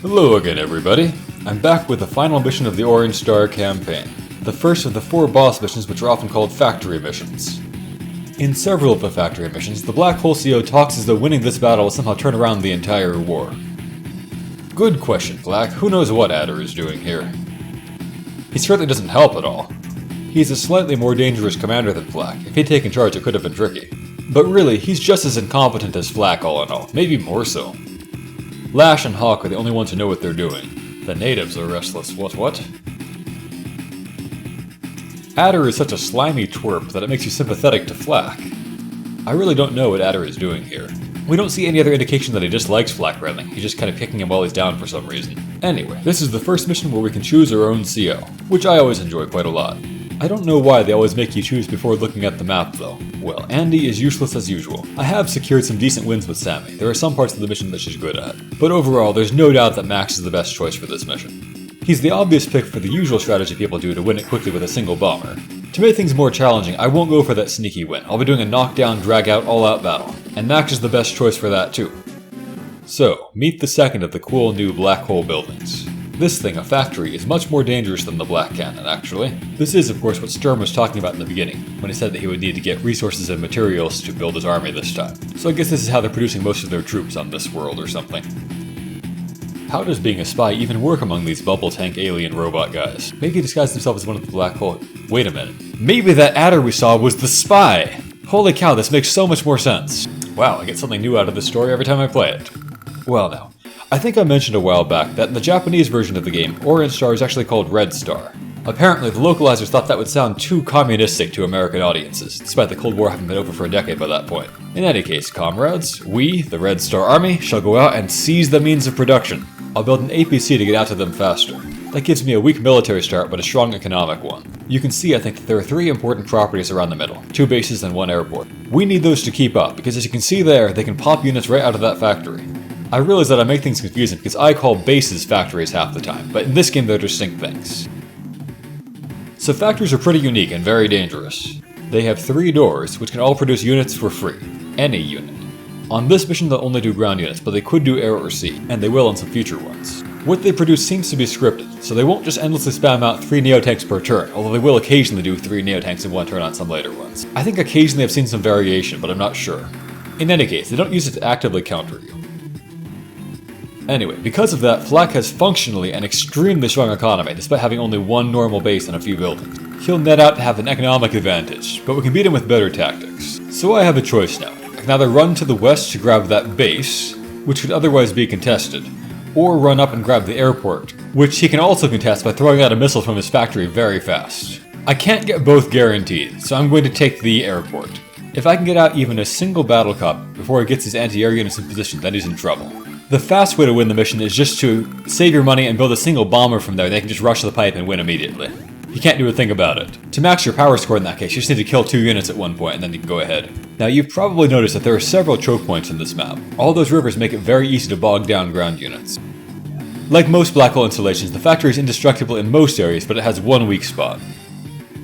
Hello again, everybody. I'm back with the final mission of the Orange Star campaign, the first of the 4 boss missions which are often called factory missions. In several of the factory missions, the Black Hole CO talks as though winning this battle will somehow turn around the entire war. Good question, Flak. Who knows what Adder is doing here? He certainly doesn't help at all. He's a slightly more dangerous commander than Flak. If he'd taken charge, it could have been tricky. But really, he's just as incompetent as Flak all in all, maybe more so. Lash and Hawk are the only ones who know what they're doing. The natives are restless. What? Adder is such a slimy twerp that it makes you sympathetic to Flak. I really don't know what Adder is doing here. We don't see any other indication that he dislikes Flak really. He's just kind of kicking him while he's down for some reason. Anyway, this is the first mission where we can choose our own CO, which I always enjoy quite a lot. I don't know why they always make you choose before looking at the map though. Well, Andy is useless as usual. I have secured some decent wins with Sammy. There are some parts of the mission that she's good at. But overall, there's no doubt that Max is the best choice for this mission. He's the obvious pick for the usual strategy people do to win it quickly with a single bomber. To make things more challenging, I won't go for that sneaky win. I'll be doing a knockdown, drag-out, all-out battle. And Max is the best choice for that too. So, meet the second of the cool new black hole buildings. This thing, a factory, is much more dangerous than the Black Cannon, actually. This is, of course, what Sturm was talking about in the beginning, when he said that he would need to get resources and materials to build his army this time. So I guess this is how they're producing most of their troops on this world or something. How does being a spy even work among these bubble tank alien robot guys? Maybe he disguised himself as one of the black hole... Wait a minute. Maybe that Adder we saw was the spy! Holy cow, this makes so much more sense. Wow, I get something new out of this story every time I play it. Well now, I think I mentioned a while back that in the Japanese version of the game, Orange Star is actually called Red Star. Apparently, the localizers thought that would sound too communistic to American audiences, despite the Cold War having been over for a decade by that point. In any case, comrades, we, the Red Star Army, shall go out and seize the means of production. I'll build an APC to get out to them faster. That gives me a weak military start, but a strong economic one. You can see, I think, that there are 3 important properties around the middle, 2 bases and 1 airport. We need those to keep up, because as you can see there, they can pop units right out of that factory. I realize that I make things confusing because I call bases factories half the time, but in this game they're distinct things. So factories are pretty unique and very dangerous. They have 3 doors, which can all produce units for free. Any unit. On this mission they'll only do ground units, but they could do air or sea, and they will on some future ones. What they produce seems to be scripted, so they won't just endlessly spam out 3 neotanks per turn, although they will occasionally do 3 neotanks in 1 turn on some later ones. I think occasionally I've seen some variation, but I'm not sure. In any case, they don't use it to actively counter you. Anyway, because of that, Flak has functionally an extremely strong economy, despite having only 1 normal base and a few buildings. He'll net out to have an economic advantage, but we can beat him with better tactics. So I have a choice now. I can either run to the west to grab that base, which could otherwise be contested, or run up and grab the airport, which he can also contest by throwing out a missile from his factory very fast. I can't get both guaranteed, so I'm going to take the airport. If I can get out even a single battle cop before he gets his anti-air units in position, then he's in trouble. The fast way to win the mission is just to save your money and build a single bomber from there. They can just rush the pipe and win immediately. You can't do a thing about it. To max your power score in that case, you just need to kill 2 units at one point and then you can go ahead. Now you've probably noticed that there are several choke points in this map. All those rivers make it very easy to bog down ground units. Like most black hole installations, the factory is indestructible in most areas, but it has 1 weak spot.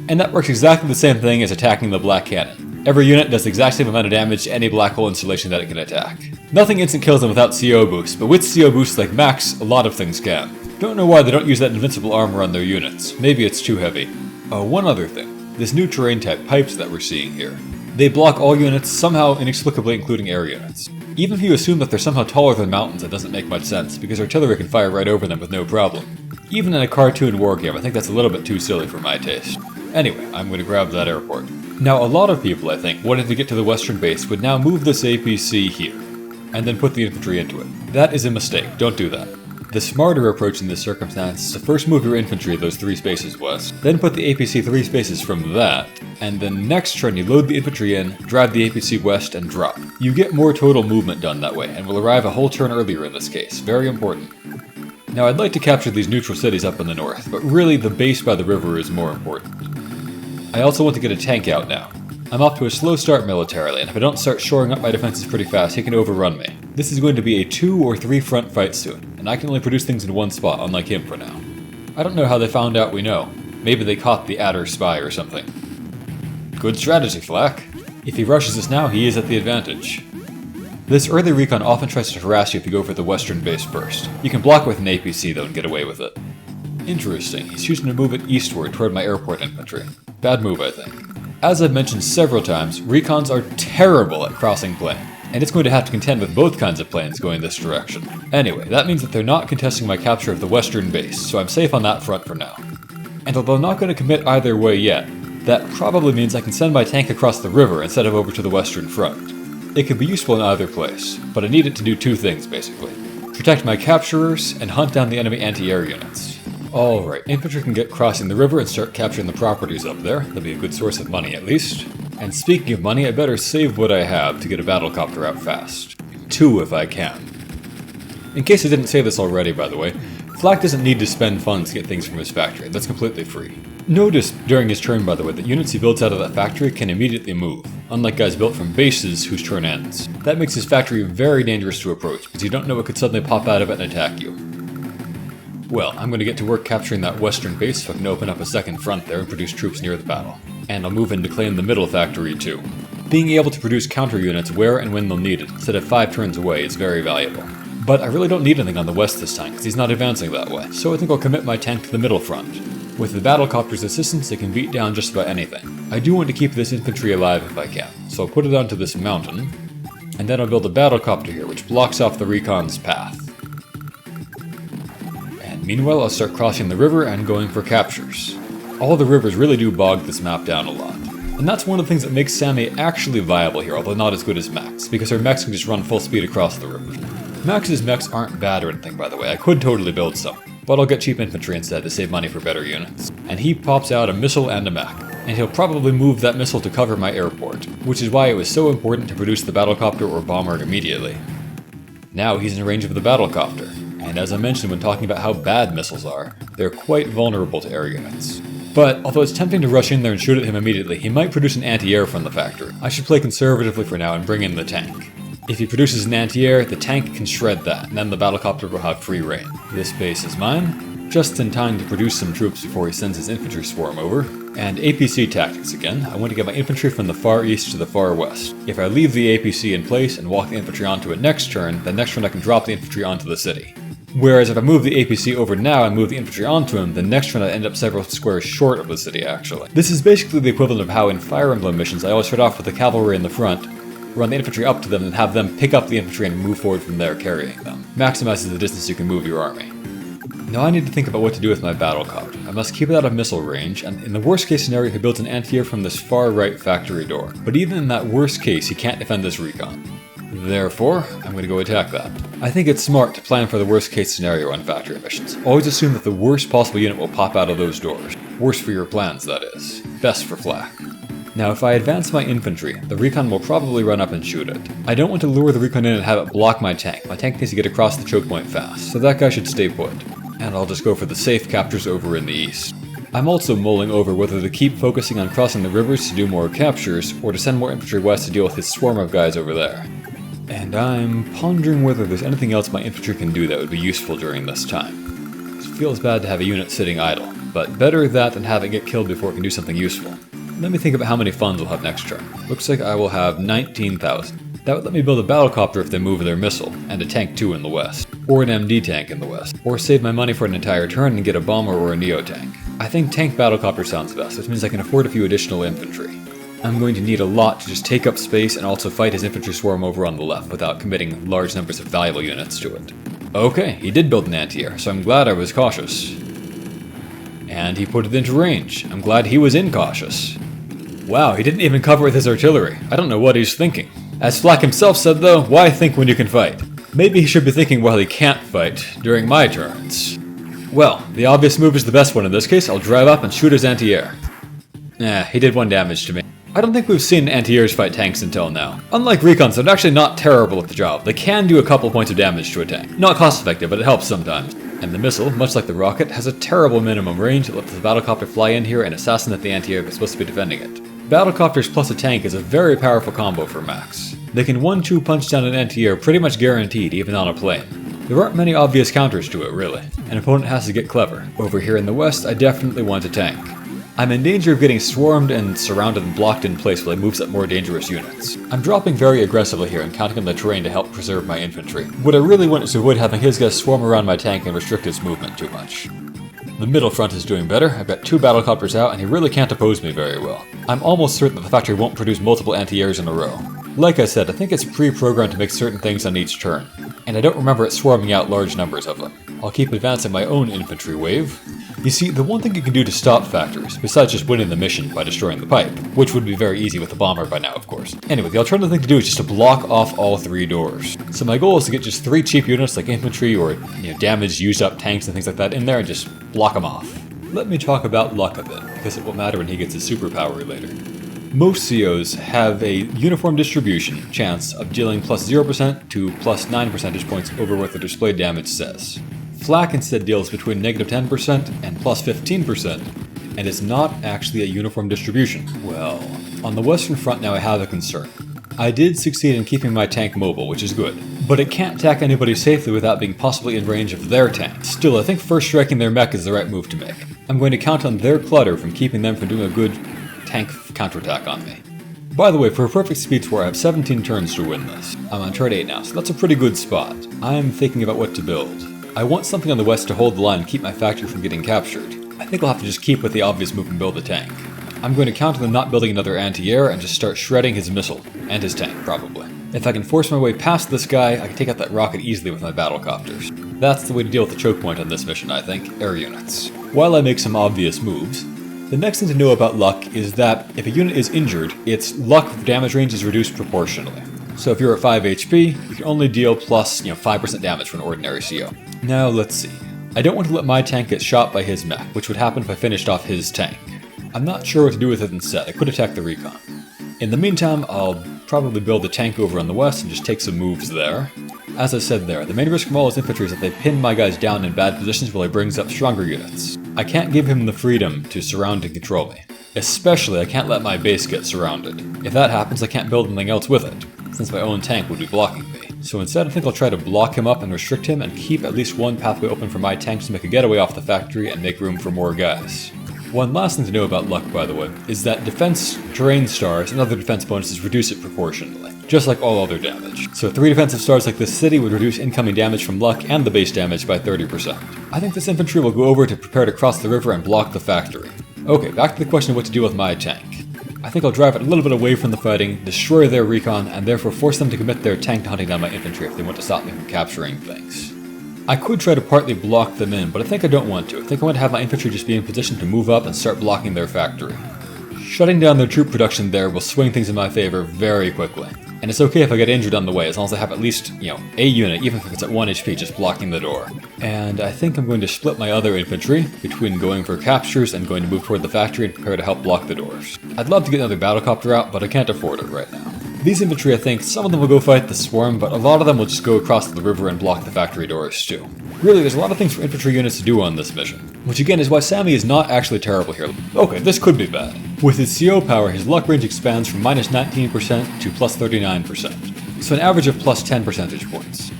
And that works exactly the same thing as attacking the Black Cannon. Every unit does the exact same amount of damage to any black hole installation that it can attack. Nothing instant kills them without CO boosts, but with CO boosts like Max, a lot of things can. Don't know why they don't use that invincible armor on their units. Maybe it's too heavy. Oh, one other thing. This new terrain type, pipes that we're seeing here. They block all units, somehow inexplicably including air units. Even if you assume that they're somehow taller than mountains, that doesn't make much sense, because artillery can fire right over them with no problem. Even in a cartoon war game, I think that's a little bit too silly for my taste. Anyway, I'm going to grab that airport. Now, a lot of people, I think, wanting to get to the western base would now move this APC here, and then put the infantry into it. That is a mistake, don't do that. The smarter approach in this circumstance is to first move your infantry those 3 spaces west, then put the APC 3 spaces from that, and then next turn you load the infantry in, drive the APC west, and drop. You get more total movement done that way, and will arrive a whole turn earlier in this case. Very important. Now, I'd like to capture these neutral cities up in the north, but really the base by the river is more important. I also want to get a tank out now. I'm off to a slow start militarily, and if I don't start shoring up my defenses pretty fast, he can overrun me. This is going to be a 2 or 3 front fight soon, and I can only produce things in 1 spot, unlike him for now. I don't know how they found out we know. Maybe they caught the Adder spy or something. Good strategy, Flak. If he rushes us now, he is at the advantage. This early recon often tries to harass you if you go for the western base first. You can block with an APC though and get away with it. Interesting, he's choosing to move it eastward toward my airport infantry. Bad move, I think. As I've mentioned several times, recons are terrible at crossing plane, and it's going to have to contend with both kinds of planes going this direction. Anyway, that means that they're not contesting my capture of the western base, so I'm safe on that front for now. And although I'm not going to commit either way yet, that probably means I can send my tank across the river instead of over to the western front. It could be useful in either place, but I need it to do two things basically. Protect my capturers, and hunt down the enemy anti-air units. Alright, infantry can get crossing the river and start capturing the properties up there. That'll be a good source of money at least. And speaking of money, I better save what I have to get a battlecopter out fast. 2 if I can. In case I didn't say this already, by the way, Flak doesn't need to spend funds to get things from his factory. That's completely free. Notice during his turn, by the way, that units he builds out of that factory can immediately move, unlike guys built from bases whose turn ends. That makes his factory very dangerous to approach, because you don't know what could suddenly pop out of it and attack you. Well, I'm going to get to work capturing that western base so I can open up a second front there and produce troops near the battle. And I'll move in to claim the middle factory too. Being able to produce counter units where and when they'll need it, instead of 5 turns away, is very valuable. But I really don't need anything on the west this time, because he's not advancing that way, so I think I'll commit my tank to the middle front. With the battlecopter's assistance, it can beat down just about anything. I do want to keep this infantry alive if I can, so I'll put it onto this mountain, and then I'll build a battlecopter here, which blocks off the recon's path. And meanwhile, I'll start crossing the river and going for captures. All the rivers really do bog this map down a lot. And that's one of the things that makes Sammy actually viable here, although not as good as Max, because her mechs can just run full speed across the river. Max's mechs aren't bad or anything, by the way. I could totally build some, but I'll get cheap infantry instead to save money for better units. And he pops out a missile and a mech, and he'll probably move that missile to cover my airport, which is why it was so important to produce the battlecopter or bomber immediately. Now he's in range of the battlecopter, and as I mentioned when talking about how bad missiles are, they're quite vulnerable to air units. But, although it's tempting to rush in there and shoot at him immediately, he might produce an anti-air from the factory. I should play conservatively for now and bring in the tank. If he produces an anti-air, the tank can shred that, and then the battlecopter will have free reign. This base is mine, just in time to produce some troops before he sends his infantry swarm over. And APC tactics again. I want to get my infantry from the far east to the far west. If I leave the APC in place and walk the infantry onto it next turn, then next turn I can drop the infantry onto the city. Whereas if I move the APC over now and move the infantry onto him, the next turn I end up several squares short of the city actually. This is basically the equivalent of how in Fire Emblem missions I always start off with the cavalry in the front, run the infantry up to them, and have them pick up the infantry and move forward from there carrying them. Maximizes the distance you can move your army. Now I need to think about what to do with my battlecopter. I must keep it out of missile range, and in the worst case scenario he builds an anti-air from this far right factory door. But even in that worst case he can't defend this recon. Therefore, I'm going to go attack that. I think it's smart to plan for the worst case scenario on factory missions. Always assume that the worst possible unit will pop out of those doors. Worst for your plans, that is. Best for Flak. Now if I advance my infantry, the recon will probably run up and shoot it. I don't want to lure the recon in and have it block my tank. My tank needs to get across the choke point fast, so that guy should stay put. And I'll just go for the safe captures over in the east. I'm also mulling over whether to keep focusing on crossing the rivers to do more captures, or to send more infantry west to deal with his swarm of guys over there. And I'm pondering whether there's anything else my infantry can do that would be useful during this time. It feels bad to have a unit sitting idle, but better that than have it get killed before it can do something useful. Let me think about how many funds we'll have next turn. Looks like I will have 19,000. That would let me build a battlecopter if they move their missile, and a tank too in the west. Or an MD tank in the west. Or save my money for an entire turn and get a bomber or a neo tank. I think tank battlecopter sounds best, which means I can afford a few additional infantry. I'm going to need a lot to just take up space and also fight his infantry swarm over on the left without committing large numbers of valuable units to it. Okay, he did build an anti-air, so I'm glad I was cautious. And he put it into range. I'm glad he was incautious. Wow, he didn't even cover with his artillery. I don't know what he's thinking. As Flak himself said though, why think when you can fight? Maybe he should be thinking while he can't fight, during my turns. Well, the obvious move is the best one in this case. I'll drive up and shoot his anti-air. He did 1 damage to me. I don't think we've seen anti-airs fight tanks until now. Unlike recons, they're actually not terrible at the job. They can do a couple points of damage to a tank. Not cost effective, but it helps sometimes. And the missile, much like the rocket, has a terrible minimum range that lets the battlecopter fly in here and assassinate the anti-air that's supposed to be defending it. Battlecopters plus a tank is a very powerful combo for Max. They can 1-2 punch down an anti-air pretty much guaranteed, even on a plane. There aren't many obvious counters to it, really. An opponent has to get clever. Over here in the west, I definitely want a tank. I'm in danger of getting swarmed and surrounded and blocked in place while he moves up more dangerous units. I'm dropping very aggressively here and counting on the terrain to help preserve my infantry. What I really want is to avoid having his guys swarm around my tank and restrict its movement too much. The middle front is doing better. I've got 2 battlecopters out and he really can't oppose me very well. I'm almost certain that the factory won't produce multiple anti-airs in a row. Like I said, I think it's pre-programmed to make certain things on each turn, and I don't remember it swarming out large numbers of them. I'll keep advancing my own infantry wave. You see, the one thing you can do to stop factories, besides just winning the mission by destroying the pipe, which would be very easy with the bomber by now, of course. Anyway, the alternative thing to do is just to block off all 3 doors. So my goal is to get just 3 cheap units like infantry or damaged, used up tanks and things like that in there and just block them off. Let me talk about luck a bit, because it will matter when he gets his superpower later. Most COs have a uniform distribution chance of dealing plus 0% to plus 9 percentage points over what the displayed damage says. Flak instead deals between negative 10% and plus 15%, and is not actually a uniform distribution. Well, on the Western Front now I have a concern. I did succeed in keeping my tank mobile, which is good, but it can't attack anybody safely without being possibly in range of their tank. Still, I think first striking their mech is the right move to make. I'm going to count on their clutter from keeping them from doing a good tank counterattack on me. By the way, for a perfect speed score, I have 17 turns to win this. I'm on turn 8 now, so that's a pretty good spot. I'm thinking about what to build. I want something on the west to hold the line and keep my factory from getting captured. I think I'll have to just keep with the obvious move and build a tank. I'm going to count on them not building another anti-air and just start shredding his missile, and his tank, probably. If I can force my way past this guy, I can take out that rocket easily with my battlecopters. That's the way to deal with the choke point on this mission, I think, air units. While I make some obvious moves, the next thing to know about luck is that if a unit is injured, its luck damage range is reduced proportionally. So if you're at 5 HP, you can only deal plus 5% damage for an ordinary CO. Now let's see. I don't want to let my tank get shot by his mech, which would happen if I finished off his tank. I'm not sure what to do with it instead. I could attack the recon. In the meantime, I'll probably build a tank over on the west and just take some moves there. As I said there, the main risk from all his infantry is that they pin my guys down in bad positions while he brings up stronger units. I can't give him the freedom to surround and control me. Especially, I can't let my base get surrounded. If that happens, I can't build anything else with it, since my own tank would be blocking me. So instead, I think I'll try to block him up and restrict him and keep at least one pathway open for my tanks to make a getaway off the factory and make room for more guys. One last thing to know about luck, by the way, is that defense terrain stars and other defense bonuses reduce it proportionally, just like all other damage. So 3 defensive stars like this city would reduce incoming damage from luck and the base damage by 30%. I think this infantry will go over to prepare to cross the river and block the factory. Okay, back to the question of what to do with my tank. I think I'll drive it a little bit away from the fighting, destroy their recon, and therefore force them to commit their tank to hunting down my infantry if they want to stop me from capturing things. I could try to partly block them in, but I think I don't want to. I think I want to have my infantry just be in position to move up and start blocking their factory. Shutting down their troop production there will swing things in my favor very quickly. And it's okay if I get injured on the way, as long as I have at least, a unit, even if it's at 1 HP, just blocking the door. And I think I'm going to split my other infantry between going for captures and going to move toward the factory and prepare to help block the doors. I'd love to get another battlecopter out, but I can't afford it right now. These infantry, I think, some of them will go fight the swarm, but a lot of them will just go across the river and block the factory doors too. Really, there's a lot of things for infantry units to do on this mission, which again is why Sammy is not actually terrible here. Okay, this could be bad. With his CO power, his luck range expands from minus 19% to plus 39%, so an average of plus 10 percentage points.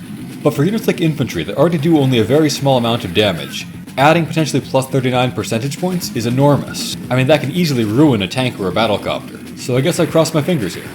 But for units like infantry that already do only a very small amount of damage, adding potentially plus 39 percentage points is enormous. I mean, that can easily ruin a tank or a battlecopter, so I guess I cross my fingers here.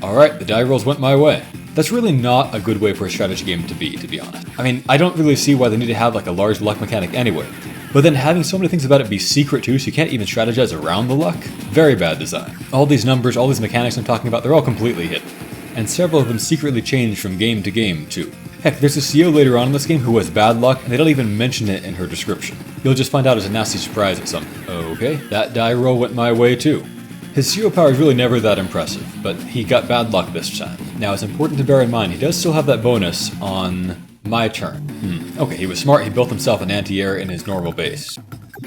Alright, the die rolls went my way. That's really not a good way for a strategy game to be honest. I mean, I don't really see why they need to have like a large luck mechanic anyway. But then having so many things about it be secret too, so you can't even strategize around the luck? Very bad design. All these numbers, all these mechanics I'm talking about, they're all completely hidden. And several of them secretly change from game to game too. Heck, there's a CO later on in this game who has bad luck, and they don't even mention it in her description. You'll just find out as a nasty surprise at some. Okay, that die roll went my way too. His CO power is really never that impressive, but he got bad luck this time. Now it's important to bear in mind, he does still have that bonus on my turn. Okay, he was smart, he built himself an anti-air in his normal base.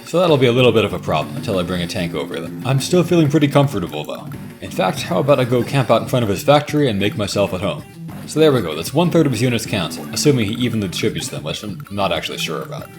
So that'll be a little bit of a problem until I bring a tank over them. I'm still feeling pretty comfortable though. In fact, how about I go camp out in front of his factory and make myself at home? So there we go, that's 1/3 of his units cancelled, assuming he evenly distributes them, which I'm not actually sure about.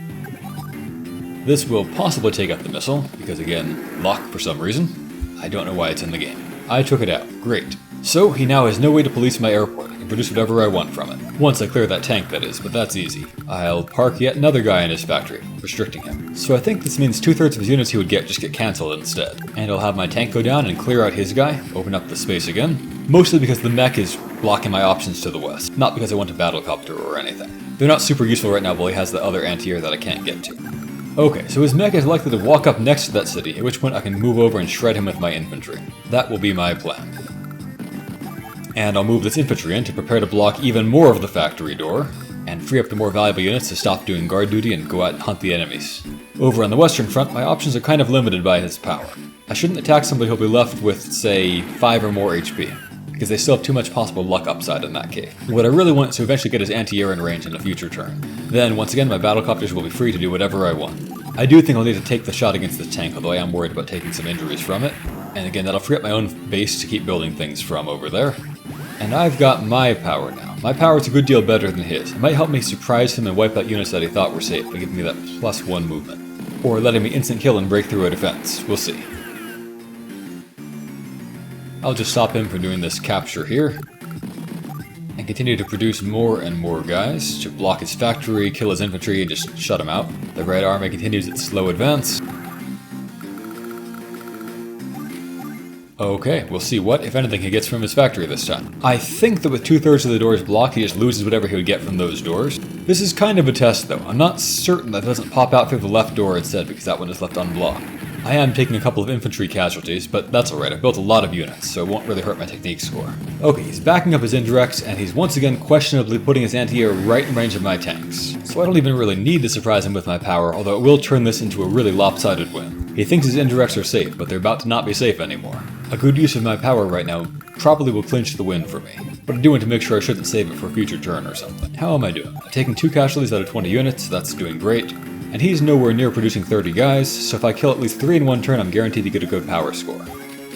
This will possibly take out the missile, because again, luck for some reason. I don't know why it's in the game. I took it out. Great. So he now has no way to police my airport. can produce whatever I want from it. Once I clear that tank, that is, but that's easy. I'll park yet another guy in his factory, restricting him. So I think this means 2/3 of his units he would get just get cancelled instead. And I'll have my tank go down and clear out his guy, open up the space again. Mostly because the mech is blocking my options to the west, not because I want a battlecopter or anything. They're not super useful right now while he has the other anti-air that I can't get to. Okay, so his mech is likely to walk up next to that city, at which point I can move over and shred him with my infantry. That will be my plan. And I'll move this infantry in to prepare to block even more of the factory door, and free up the more valuable units to stop doing guard duty and go out and hunt the enemies. Over on the western front, my options are kind of limited by his power. I shouldn't attack somebody who'll be left with, say, 5 or more HP, because they still have too much possible luck upside in that case. What I really want is to eventually get his anti-air in range in a future turn. Then, once again, my battlecopters will be free to do whatever I want. I do think I'll need to take the shot against the tank, although I am worried about taking some injuries from it. And again, that'll free up my own base to keep building things from over there. And I've got my power now. My power is a good deal better than his. It might help me surprise him and wipe out units that he thought were safe by giving me that +1 movement. Or letting me instant kill and break through a defense. We'll see. I'll just stop him from doing this capture here. And continue to produce more and more guys to block his factory, kill his infantry, and just shut him out. The Red Army continues its slow advance. Okay, we'll see what, if anything, he gets from his factory this time. I think that with 2/3 of the doors blocked, he just loses whatever he would get from those doors. This is kind of a test, though. I'm not certain that it doesn't pop out through the left door instead, because that one is left unblocked. I am taking a couple of infantry casualties, but that's alright. I've built a lot of units, so it won't really hurt my technique score. Okay, he's backing up his indirects, and he's once again questionably putting his anti-air right in range of my tanks. So I don't even really need to surprise him with my power, although it will turn this into a really lopsided win. He thinks his indirects are safe, but they're about to not be safe anymore. A good use of my power right now probably will clinch the win for me, but I do want to make sure I shouldn't save it for a future turn or something. How am I doing? I'm taking 2 casualties out of 20 units, that's doing great. And he's nowhere near producing 30 guys, so if I kill at least 3 in one turn, I'm guaranteed to get a good power score.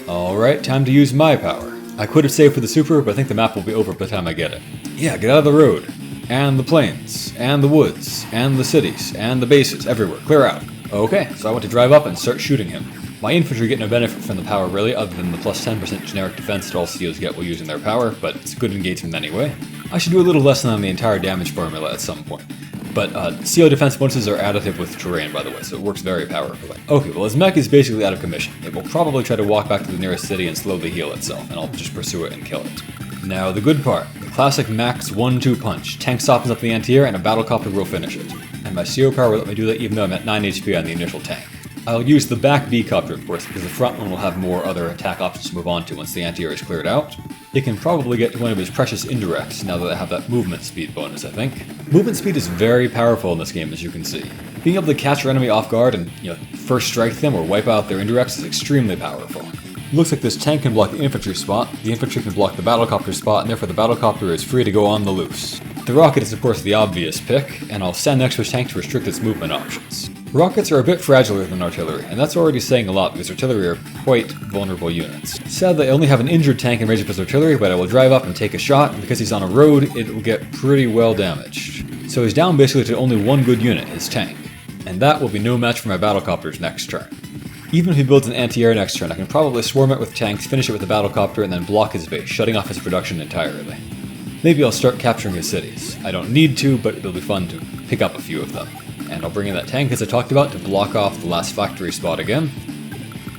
Alright, time to use my power. I could have saved for the super, but I think the map will be over by the time I get it. Yeah, get out of the road. And the plains, and the woods, and the cities, and the bases, everywhere. Clear out. Okay, so I want to drive up and start shooting him. My infantry get no benefit from the power really, other than the plus 10% generic defense that all COs get while using their power, but it's a good engagement anyway. I should do a little lesson on the entire damage formula at some point. But CO defense bonuses are additive with terrain, by the way, so it works very powerfully. Okay, well his mech is basically out of commission. It will probably try to walk back to the nearest city and slowly heal itself, and I'll just pursue it and kill it. Now the good part, the classic max 1-2 punch. Tank softens up the anti-air and a battlecopter will finish it. And my CO power will let me do that even though I'm at 9 HP on the initial tank. I'll use the back B-copter, of course, because the front one will have more other attack options to move on to once the anti-air is cleared out. It can probably get to one of his precious indirects now that I have that movement speed bonus, I think. Movement speed is very powerful in this game, as you can see. Being able to catch your enemy off guard and, first strike them or wipe out their indirects is extremely powerful. Looks like this tank can block the infantry spot, the infantry can block the battlecopter spot, and therefore the battlecopter is free to go on the loose. The rocket is of course the obvious pick, and I'll stand next to his tank to restrict its movement options. Rockets are a bit fragiler than artillery, and that's already saying a lot because artillery are quite vulnerable units. Sadly, I only have an injured tank in range of his artillery, but I will drive up and take a shot, and because he's on a road, it will get pretty well damaged. So he's down basically to only one good unit, his tank, and that will be no match for my battlecopters next turn. Even if he builds an anti-air next turn, I can probably swarm it with tanks, finish it with a battlecopter, and then block his base, shutting off his production entirely. Maybe I'll start capturing his cities. I don't need to, but it'll be fun to pick up a few of them. And I'll bring in that tank as I talked about to block off the last factory spot again.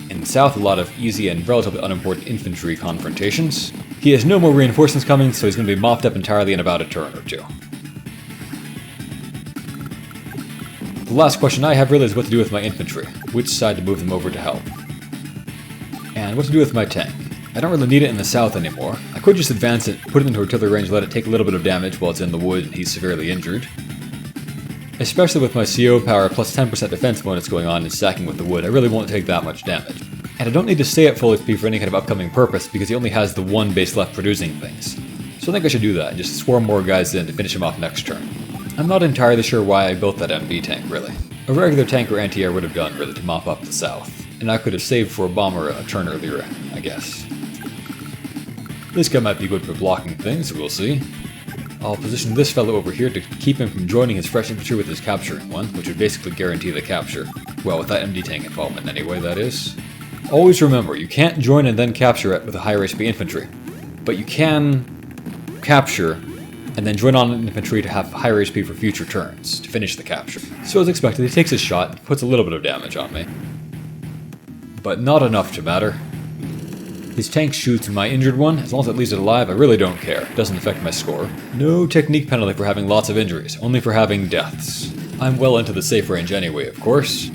In the south, a lot of easy and relatively unimportant infantry confrontations. He has no more reinforcements coming, so he's going to be mopped up entirely in about a turn or two. The last question I have really is what to do with my infantry, which side to move them over to help. And what to do with my tank. I don't really need it in the south anymore. I could just advance it, put it into artillery range, let it take a little bit of damage while it's in the wood and he's severely injured. Especially with my CO power plus 10% defense bonus going on and stacking with the wood, I really won't take that much damage. And I don't need to stay at full HP for any kind of upcoming purpose because he only has the one base left producing things. So I think I should do that and just swarm more guys in to finish him off next turn. I'm not entirely sure why I built that MB tank, really. A regular tank or anti-air would have done, really, to mop up the south. And I could have saved for a bomber a turn earlier, I guess. This guy might be good for blocking things, we'll see. I'll position this fellow over here to keep him from joining his fresh infantry with his capturing one, which would basically guarantee the capture. Well, with that MD tank involvement anyway, that is. Always remember, you can't join and then capture it with a higher HP infantry. But you can capture, and then join on infantry to have higher HP for future turns, to finish the capture. So as expected, he takes his shot, puts a little bit of damage on me. But not enough to matter. His tank shoots my injured one. As long as it leaves it alive, I really don't care. It doesn't affect my score. No technique penalty for having lots of injuries, only for having deaths. I'm well into the safe range anyway, of course.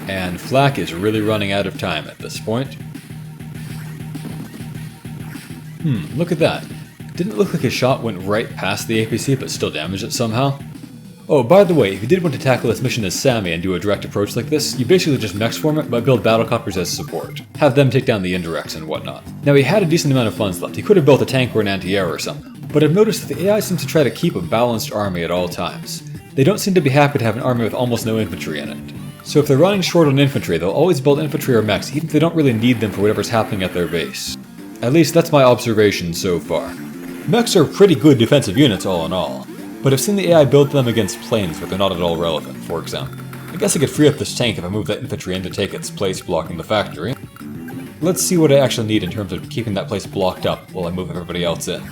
And Flak is really running out of time at this point. Look at that. Didn't look like his shot went right past the APC, but still damaged it somehow. Oh, by the way, if you did want to tackle this mission as Sammy and do a direct approach like this, you basically just mech swarm it, but build battlecopters as support. Have them take down the indirects and whatnot. Now, he had a decent amount of funds left. He could have built a tank or an anti-air or something. But I've noticed that the AI seems to try to keep a balanced army at all times. They don't seem to be happy to have an army with almost no infantry in it. So if they're running short on infantry, they'll always build infantry or mechs, even if they don't really need them for whatever's happening at their base. At least that's my observation so far. Mechs are pretty good defensive units all in all. But I've seen the AI build them against planes where they're not at all relevant, for example. I guess I could free up this tank if I move that infantry in to take its place blocking the factory. Let's see what I actually need in terms of keeping that place blocked up while I move everybody else in.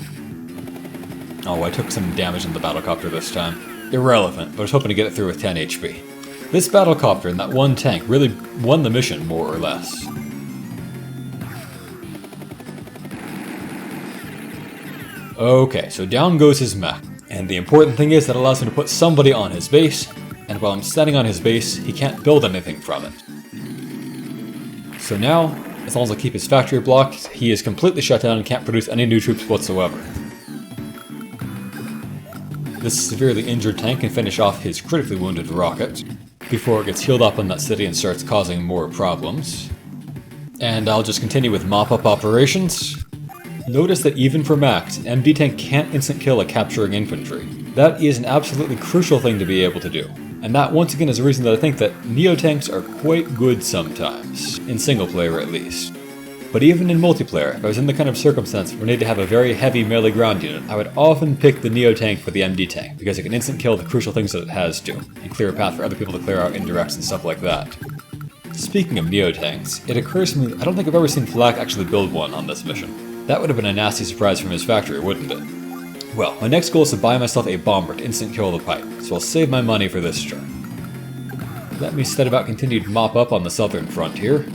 Oh, I took some damage in the battlecopter this time. Irrelevant, but I was hoping to get it through with 10 HP. This battlecopter and that one tank really won the mission, more or less. Okay, so down goes his mech. And the important thing is that allows him to put somebody on his base, and while I'm standing on his base, he can't build anything from it. So now, as long as I keep his factory blocked, he is completely shut down and can't produce any new troops whatsoever. This severely injured tank can finish off his critically wounded rocket before it gets healed up in that city and starts causing more problems. And I'll just continue with mop-up operations. Notice that even for max, MD tank can't instant kill a capturing infantry. That is an absolutely crucial thing to be able to do. And that once again is a reason that I think that Neo-tanks are quite good sometimes, in single player at least. But even in multiplayer, if I was in the kind of circumstance where I need to have a very heavy melee ground unit, I would often pick the Neo-tank for the MD tank, because it can instant kill the crucial things that it has to, and clear a path for other people to clear out indirects and stuff like that. Speaking of Neo-tanks, it occurs to me that I don't think I've ever seen Flak actually build one on this mission. That would have been a nasty surprise from his factory, wouldn't it? Well, my next goal is to buy myself a bomber to instant kill the pipe, so I'll save my money for this turn. Let me set about continued mop up on the southern frontier.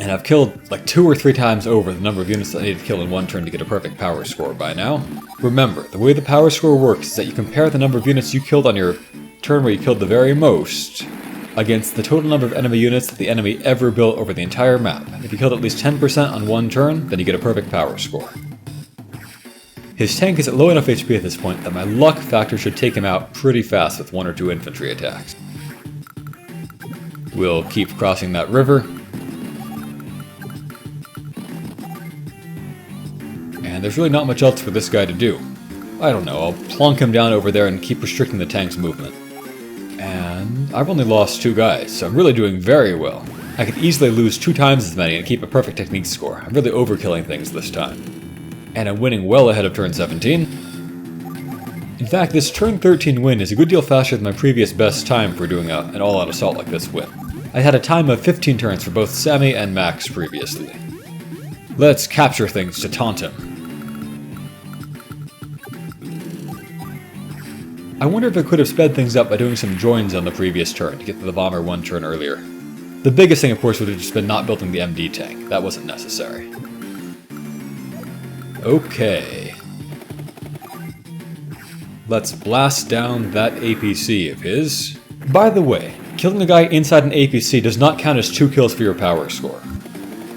And I've killed like 2 or 3 times over the number of units that I need to kill in one turn to get a perfect power score by now. Remember, the way the power score works is that you compare the number of units you killed on your turn where you killed the very most against the total number of enemy units that the enemy ever built over the entire map. If you killed at least 10% on one turn, then you get a perfect power score. His tank is at low enough HP at this point that my luck factor should take him out pretty fast with 1 or 2 infantry attacks. We'll keep crossing that river. And there's really not much else for this guy to do. I don't know, I'll plonk him down over there and keep restricting the tank's movement. And I've only lost 2 guys, so I'm really doing very well. I could easily lose 2 times as many and keep a perfect technique score. I'm really overkilling things this time. And I'm winning well ahead of turn 17. In fact, this turn 13 win is a good deal faster than my previous best time for doing an all-out assault like this win. I had a time of 15 turns for both Sammy and Max previously. Let's capture things to taunt him. I wonder if I could have sped things up by doing some joins on the previous turn to get to the bomber 1 turn earlier. The biggest thing, of course, would have just been not building the MD tank. That wasn't necessary. Okay. Let's blast down that APC of his. By the way, killing a guy inside an APC does not count as 2 kills for your power score.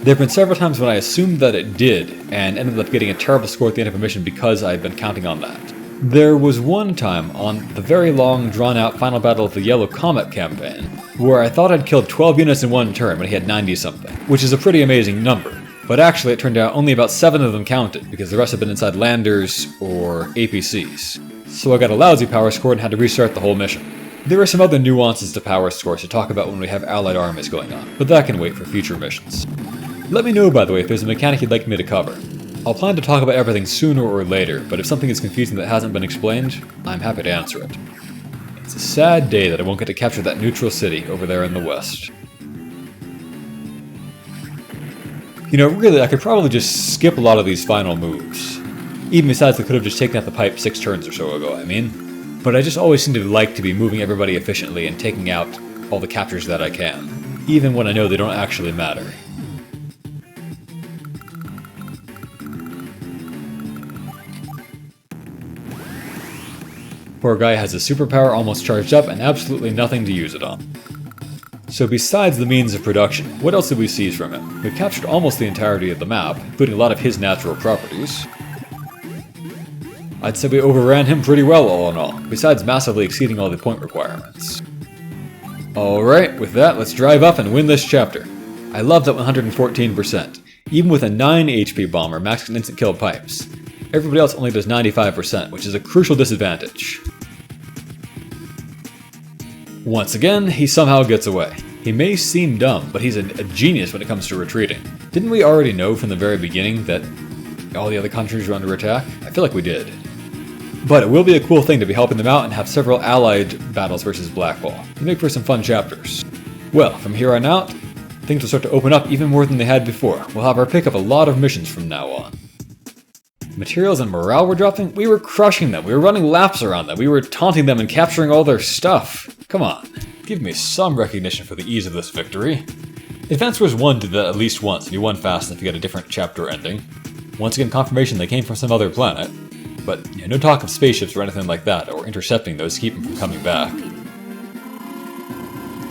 There have been several times when I assumed that it did, and ended up getting a terrible score at the end of a mission because I had been counting on that. There was one time on the very long, drawn-out final battle of the Yellow Comet campaign, where I thought I'd killed 12 units in one turn when he had 90-something, which is a pretty amazing number. But actually, it turned out only about 7 of them counted, because the rest had been inside landers or APCs. So I got a lousy power score and had to restart the whole mission. There are some other nuances to power scores to talk about when we have allied armies going on, but that can wait for future missions. Let me know, by the way, if there's a mechanic you'd like me to cover. I'll plan to talk about everything sooner or later, but if something is confusing that hasn't been explained, I'm happy to answer it. It's a sad day that I won't get to capture that neutral city over there in the west. You know, really, I could probably just skip a lot of these final moves. Even besides, I could have just taken out the pipe 6 turns or so ago, I mean. But I just always seem to like to be moving everybody efficiently and taking out all the captures that I can, even when I know they don't actually matter. Poor guy has his superpower almost charged up and absolutely nothing to use it on. So besides the means of production, what else did we seize from him? We captured almost the entirety of the map, including a lot of his natural properties. I'd say we overran him pretty well all in all, besides massively exceeding all the point requirements. Alright, with that, let's drive up and win this chapter. I love that 114%. Even with a 9 HP bomber maxed in instant kill pipes, everybody else only does 95%, which is a crucial disadvantage. Once again, he somehow gets away. He may seem dumb, but he's a genius when it comes to retreating. Didn't we already know from the very beginning that all the other countries were under attack? I feel like we did. But it will be a cool thing to be helping them out and have several allied battles versus Blackball. It'll make for some fun chapters. Well, from here on out, things will start to open up even more than they had before. We'll have our pick of a lot of missions from now on. Materials and morale were dropping? We were crushing them. We were running laps around them. We were taunting them and capturing all their stuff. Come on, give me some recognition for the ease of this victory. Advance Wars 1 did that at least once, and you won fast enough to get a different chapter ending. Once again, confirmation they came from some other planet. But no talk of spaceships or anything like that, or intercepting those to keep them from coming back.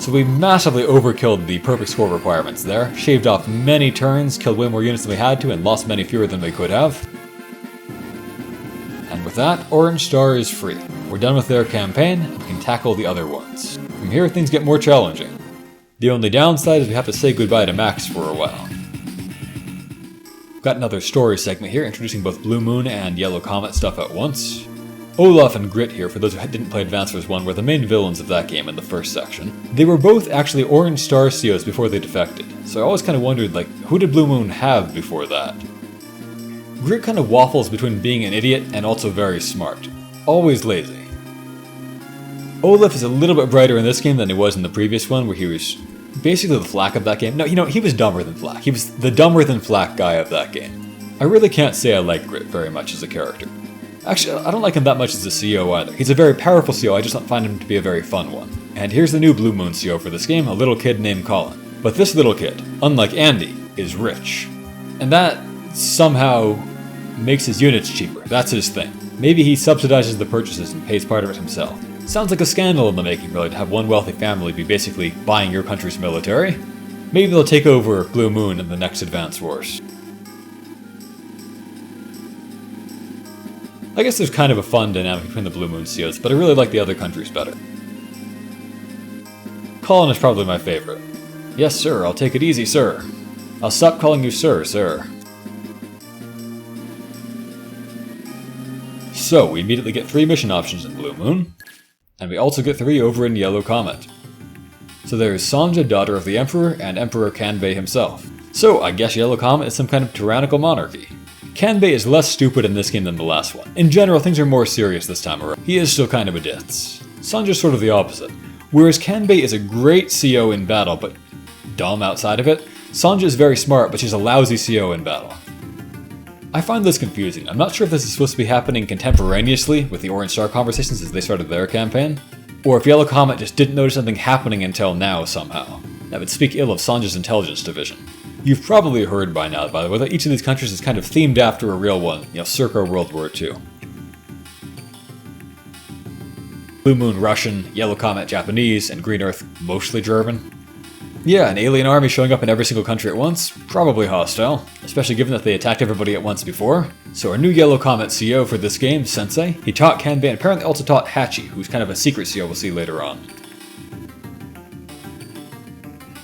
So we massively overkilled the perfect score requirements there, shaved off many turns, killed way more units than we had to, and lost many fewer than we could have. And with that, Orange Star is free. We're done with their campaign, and we can tackle the other ones. From here, things get more challenging. The only downside is we have to say goodbye to Max for a while. Got another story segment here, introducing both Blue Moon and Yellow Comet stuff at once. Olaf and Grit here, for those who didn't play Advance Wars 1, were the main villains of that game in the first section. They were both actually Orange Star COs before they defected, so I always kind of wondered, like, who did Blue Moon have before that? Grit kind of waffles between being an idiot and also very smart. Always lazy. Olaf is a little bit brighter in this game than he was in the previous one, where he was basically the Flak of that game. No, you know, he was dumber than Flak. He was the dumber than Flak guy of that game. I really can't say I like Grit very much as a character. Actually, I don't like him that much as a CO either. He's a very powerful CO, I just don't find him to be a very fun one. And here's the new Blue Moon CO for this game, a little kid named Colin. But this little kid, unlike Andy, is rich. And that somehow makes his units cheaper. That's his thing. Maybe he subsidizes the purchases and pays part of it himself. Sounds like a scandal in the making, really, to have one wealthy family be basically buying your country's military. Maybe they'll take over Blue Moon in the next Advance Wars. I guess there's kind of a fun dynamic between the Blue Moon COs, but I really like the other countries better. Colin is probably my favorite. Yes, sir, I'll take it easy, sir. I'll stop calling you sir, sir. So, we immediately get 3 mission options in Blue Moon, and we also get 3 over in Yellow Comet. So there is Sanja, daughter of the Emperor, and Emperor Kanbei himself. So, I guess Yellow Comet is some kind of tyrannical monarchy. Kanbei is less stupid in this game than the last one. In general, things are more serious this time around. He is still kind of a ditz. Sanja's sort of the opposite. Whereas Kanbei is a great CO in battle, but dumb outside of it, Sanja is very smart, but she's a lousy CO in battle. I find this confusing. I'm not sure if this is supposed to be happening contemporaneously with the Orange Star conversations as they started their campaign, or if Yellow Comet just didn't notice something happening until now somehow. That would speak ill of Sanja's intelligence division. You've probably heard by now, by the way, that each of these countries is kind of themed after a real one, circa World War II. Blue Moon Russian, Yellow Comet Japanese, and Green Earth mostly German. Yeah, an alien army showing up in every single country at once, probably hostile, especially given that they attacked everybody at once before. So our new Yellow Comet CO for this game, Sensei, he taught Kanbei and apparently also taught Hachi, who's kind of a secret CO we'll see later on.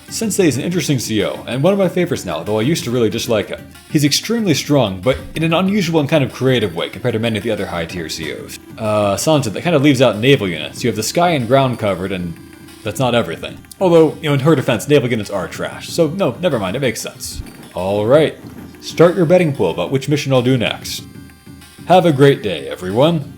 Sensei is an interesting CO, and one of my favorites now, though I used to really dislike him. He's extremely strong, but in an unusual and kind of creative way compared to many of the other high-tier COs. Sanja, that kind of leaves out naval units. You have the sky and ground covered, and that's not everything. Although, in her defense, naval units are trash, so no, never mind, it makes sense. Alright, start your betting pool about which mission I'll do next. Have a great day, everyone.